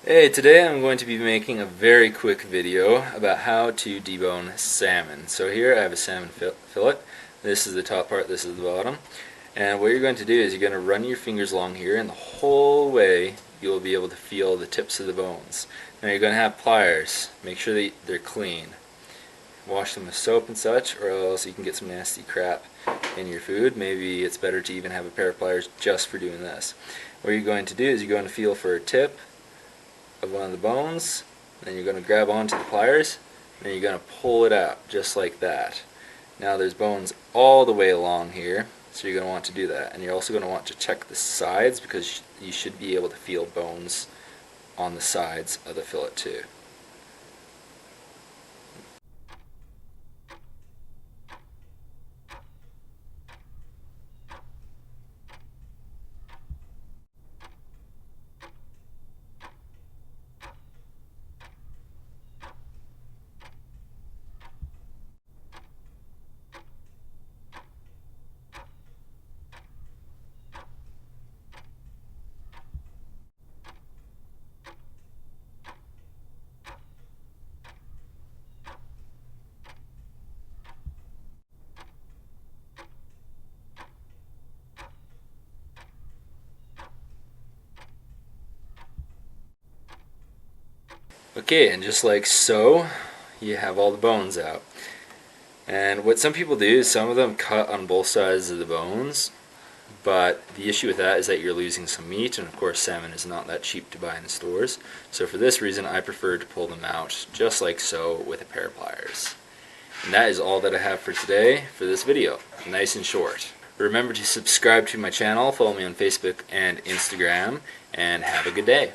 Hey, today I'm going to be making a very quick video about how to debone salmon. So here I have a salmon fillet. This is the top part, this is the bottom. And what you're going to do is you're going to run your fingers along here, and the whole way you'll be able to feel the tips of the bones. Now you're going to have pliers. Make sure that they're clean. Wash them with soap and such, or else you can get some nasty crap in your food. Maybe it's better to even have a pair of pliers just for doing this. What you're going to do is you're going to feel for a tip of one of the bones, then you're going to grab onto the pliers, and then you're going to pull it out just like that. Now there's bones all the way along here, so you're going to want to do that. And you're also going to want to check the sides, because you should be able to feel bones on the sides of the fillet too. Okay, and just like so, you have all the bones out. And what some people do is some of them cut on both sides of the bones, but the issue with that is that you're losing some meat, and of course salmon is not that cheap to buy in the stores. So for this reason I prefer to pull them out just like so with a pair of pliers. And that is all that I have for today for this video. Nice and short. Remember to subscribe to my channel, follow me on Facebook and Instagram, and have a good day.